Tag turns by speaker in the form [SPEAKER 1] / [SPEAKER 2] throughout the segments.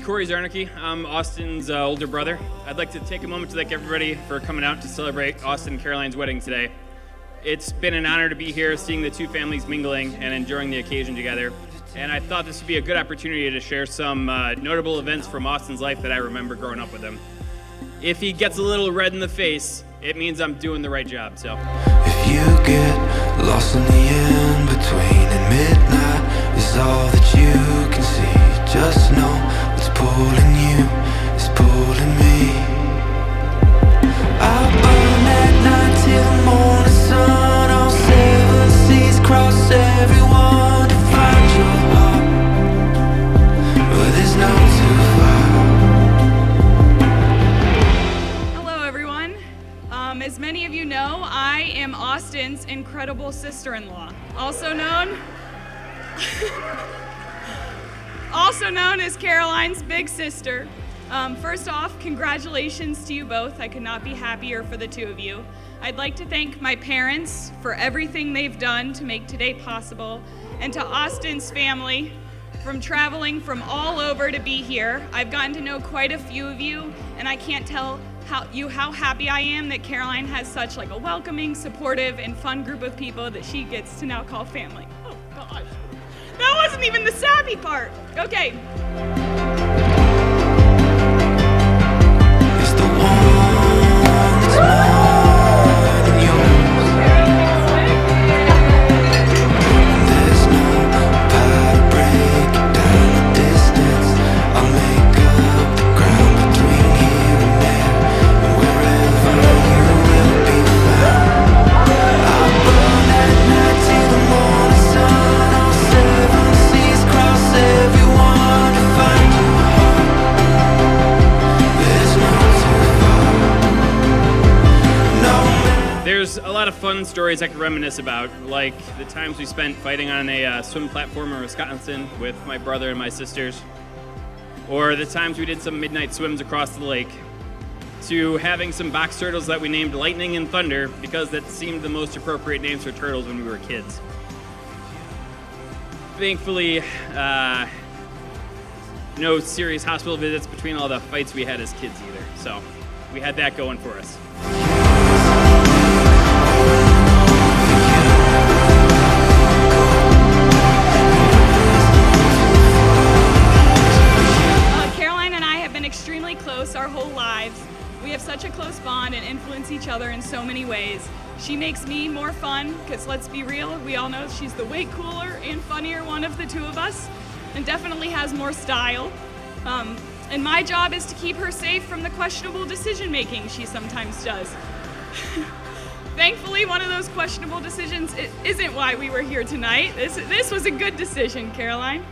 [SPEAKER 1] Corey Zarnicki. I'm Austin's older brother. I'd like to take a moment to thank everybody for coming out to celebrate Austin and Caroline's wedding today. It's been an honor to be here, seeing the two families mingling and enjoying the occasion together. And I thought this would be a good opportunity to share some notable events from Austin's life that I remember growing up with him. If he gets a little red in the face, it means I'm doing the right job, so.
[SPEAKER 2] If you get lost in the in-between and midnight is all that you can see, just know what's pulling you is pulling me. I'll burn that night till the morning sun, all seven seas, cross everyone to find your heart, but there's no too far.
[SPEAKER 3] As many of you know, I am Austin's incredible sister-in-law, also known as Caroline's big sister. First off, congratulations to you both. I could not be happier for the two of you. I'd like to thank my parents for everything they've done to make today possible, and to Austin's family from traveling from all over to be here. I've gotten to know quite a few of you, and I can't tell how happy I am that Caroline has such a welcoming, supportive, and fun group of people that she gets to now call family. Oh gosh, that wasn't even the sappy part. Okay.
[SPEAKER 2] It's the one that's mine and yours. There's no power to break down the distance. I'll make up the ground between here and there, and wherever you will be found. I'll burn that night till the morning sun, all seven seas, cross everyone to find your heart. There's no too far, no matter.
[SPEAKER 1] There's a lot of fun stories I could reminisce about, like the times we spent fighting on a swim platform in Wisconsin with my brother and my sisters, or the times we did some midnight swims across the lake, to having some box turtles that we named Lightning and Thunder because that seemed the most appropriate names for turtles when we were kids. Thankfully, no serious hospital visits between all the fights we had as kids either, so we had that going for us.
[SPEAKER 3] Caroline and I have been extremely close our whole lives. We have such a close bond and influence each other in so many ways. She makes me more fun, because let's be real, we all know she's the way cooler and funnier one of the two of us, and definitely has more style. And my job is to keep her safe from the questionable decision-making she sometimes does. Thankfully, one of those questionable decisions isn't why we were here tonight. This was a good decision, Caroline.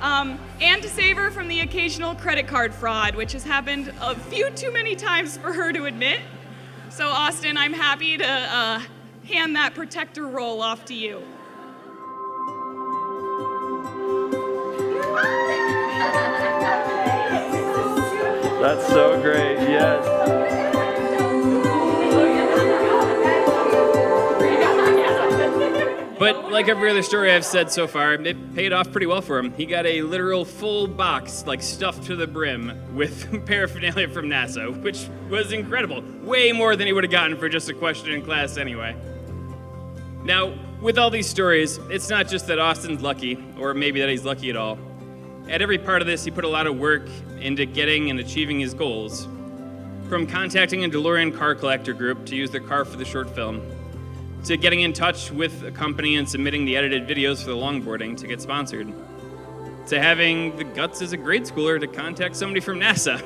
[SPEAKER 3] And to save her from the occasional credit card fraud, which has happened a few too many times for her to admit. So Austin, I'm happy to hand that protector role off to you.
[SPEAKER 4] That's so great, yes.
[SPEAKER 1] But like every other story I've said so far, it paid off pretty well for him. He got a literal full box, stuffed to the brim, with paraphernalia from NASA, which was incredible. Way more than he would have gotten for just a question in class anyway. Now, with all these stories, it's not just that Austin's lucky, or maybe that he's lucky at all. At every part of this, he put a lot of work into getting and achieving his goals. From contacting a DeLorean car collector group to use their car for the short film, to getting in touch with a company and submitting the edited videos for the longboarding to get sponsored, to having the guts as a grade schooler to contact somebody from NASA.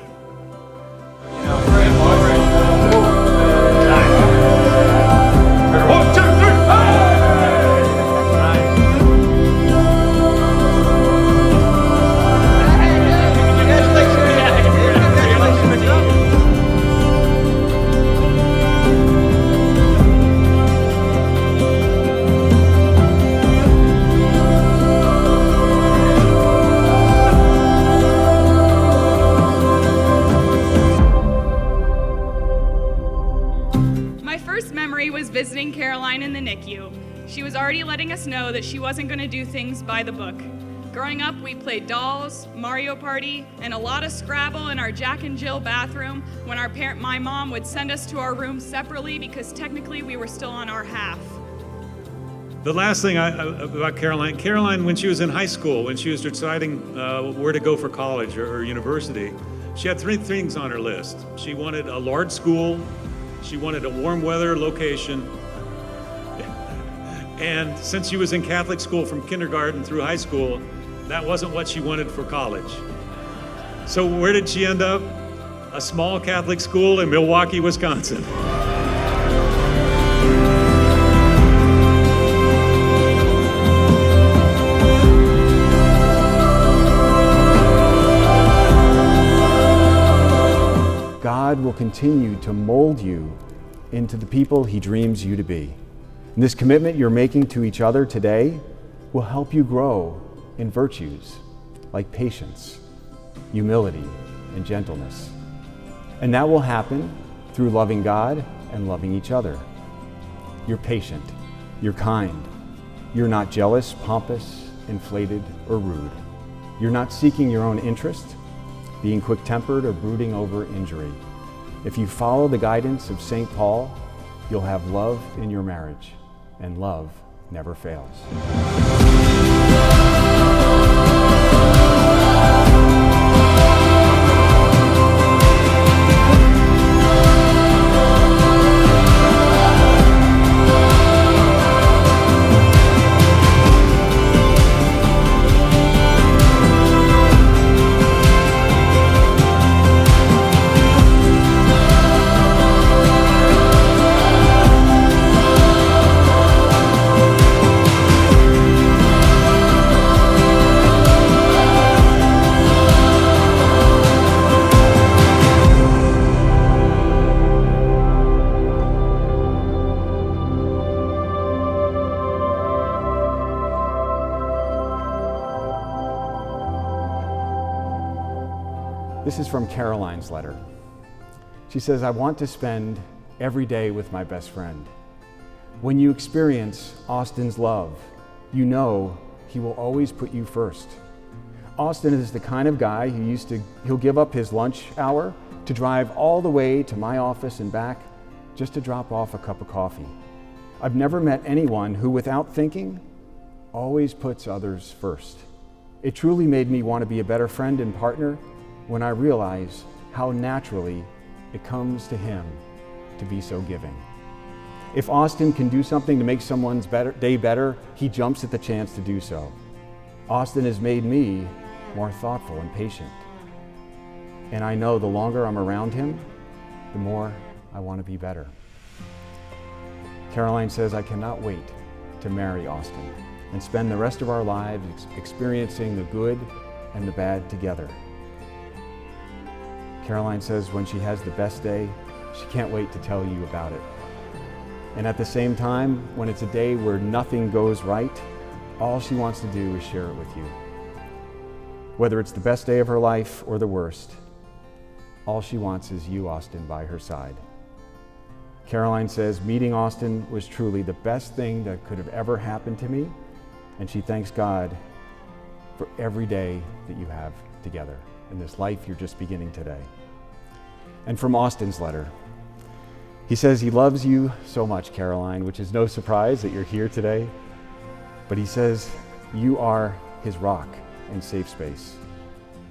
[SPEAKER 3] Visiting Caroline in the NICU. She was already letting us know that she wasn't going to do things by the book. Growing up, we played dolls, Mario Party, and a lot of Scrabble in our Jack and Jill bathroom when my mom would send us to our rooms separately because technically we were still on our half.
[SPEAKER 5] The last thing about Caroline, when she was in high school, when she was deciding where to go for college or university, she had three things on her list. She wanted a large school, she wanted a warm weather location, and since she was in Catholic school from kindergarten through high school, that wasn't what she wanted for college. So where did she end up? A small Catholic school in Milwaukee, Wisconsin.
[SPEAKER 6] God will continue to mold you into the people He dreams you to be. And this commitment you're making to each other today will help you grow in virtues like patience, humility, and gentleness. And that will happen through loving God and loving each other. You're patient, you're kind, you're not jealous, pompous, inflated, or rude. You're not seeking your own interest, being quick-tempered, or brooding over injury. If you follow the guidance of St. Paul, you'll have love in your marriage, and love never fails. This is from Caroline's letter. She says, I want to spend every day with my best friend. When you experience Austin's love, you know he will always put you first. Austin is the kind of guy he'll give up his lunch hour to drive all the way to my office and back just to drop off a cup of coffee. I've never met anyone who, without thinking, always puts others first. It truly made me want to be a better friend and partner when I realize how naturally it comes to him to be so giving. If Austin can do something to make someone's day better, he jumps at the chance to do so. Austin has made me more thoughtful and patient. And I know the longer I'm around him, the more I want to be better. Caroline says, I cannot wait to marry Austin and spend the rest of our lives experiencing the good and the bad together. Caroline says when she has the best day, she can't wait to tell you about it. And at the same time, when it's a day where nothing goes right, all she wants to do is share it with you. Whether it's the best day of her life or the worst, all she wants is you, Austin, by her side. Caroline says meeting Austin was truly the best thing that could have ever happened to me, and she thanks God for every day that you have together in this life you're just beginning today. And from Austin's letter, he says he loves you so much, Caroline, which is no surprise that you're here today. But he says you are his rock and safe space.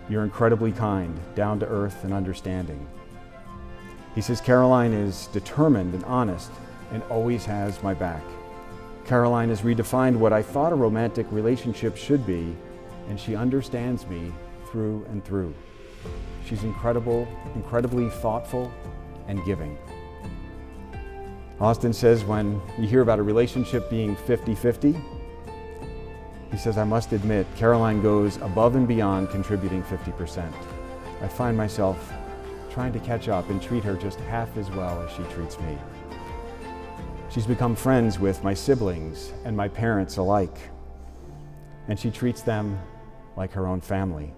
[SPEAKER 6] You're incredibly kind, down to earth, and understanding. He says Caroline is determined and honest and always has my back. Caroline has redefined what I thought a romantic relationship should be, and she understands me through and through. She's incredibly thoughtful and giving. Austin says when you hear about a relationship being 50-50, he says, I must admit, Caroline goes above and beyond contributing 50%. I find myself trying to catch up and treat her just half as well as she treats me. She's become friends with my siblings and my parents alike, and she treats them like her own family.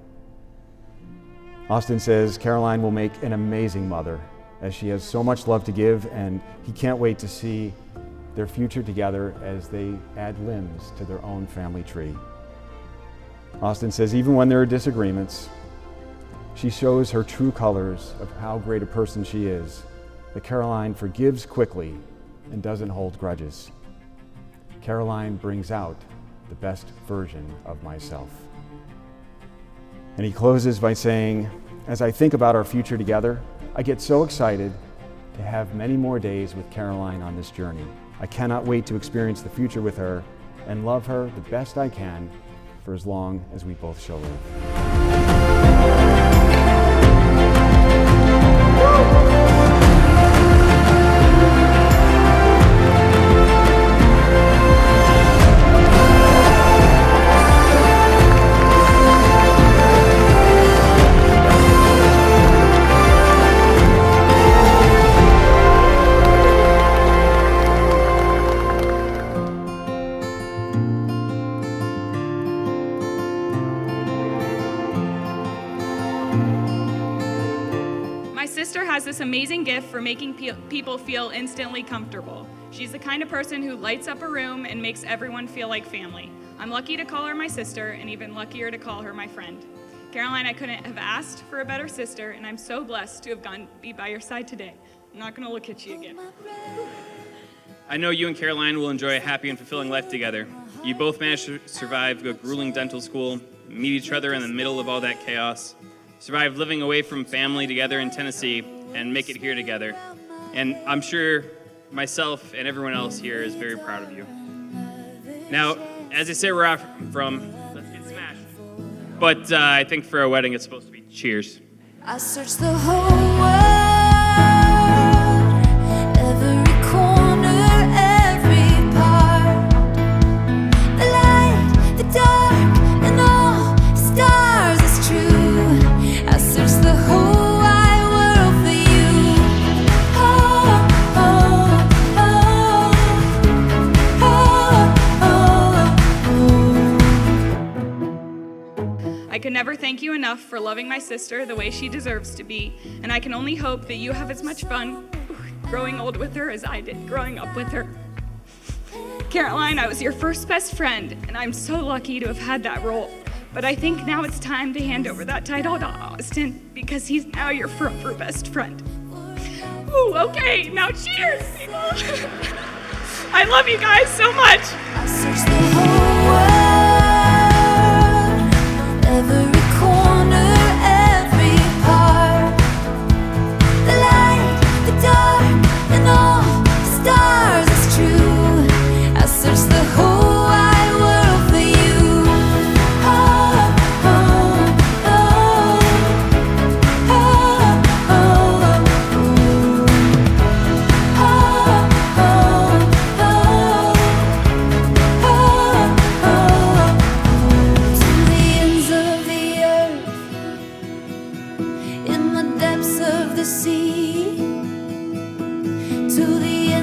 [SPEAKER 6] Austin says Caroline will make an amazing mother, as she has so much love to give, and he can't wait to see their future together as they add limbs to their own family tree. Austin says, even when there are disagreements, she shows her true colors of how great a person she is, that Caroline forgives quickly and doesn't hold grudges. Caroline brings out the best version of myself. And he closes by saying, as I think about our future together, I get so excited to have many more days with Caroline on this journey. I cannot wait to experience the future with her and love her the best I can for as long as we both shall live.
[SPEAKER 3] My sister has this amazing gift for making people feel instantly comfortable. She's the kind of person who lights up a room and makes everyone feel like family. I'm lucky to call her my sister, and even luckier to call her my friend. Caroline, I couldn't have asked for a better sister, and I'm so blessed to have gotten to be by your side today. I'm not gonna look at you again.
[SPEAKER 1] I know you and Caroline will enjoy a happy and fulfilling life together. You both managed to survive a grueling dental school, meet each other in the middle of all that chaos, survive living away from family together in Tennessee, and make it here together. And I'm sure myself and everyone else here is very proud of you. Now, as they say where I'm from, let's get smashed. But I think for a wedding, it's supposed to be cheers.
[SPEAKER 7] I searched the whole world, every corner, every part. The light, the dark, and all the stars is true. I searched the whole wide world for you. Oh, oh, oh, oh, oh.
[SPEAKER 3] I could never thank you enough for loving my sister the way she deserves to be, and I can only hope that you have as much fun growing old with her as I did growing up with her. Caroline, I was your first best friend, and I'm so lucky to have had that role. But I think now it's time to hand over that title to Austin, because he's now your forever best friend. Ooh, okay, now cheers, people. I love you guys so much.
[SPEAKER 7] I searched the whole world, every corner, every part. The light, the dark, and all the stars is true. I searched the whole wide world for you. Oh, oh, oh, oh, oh, to the ends of the earth, in the depths of the sea, to the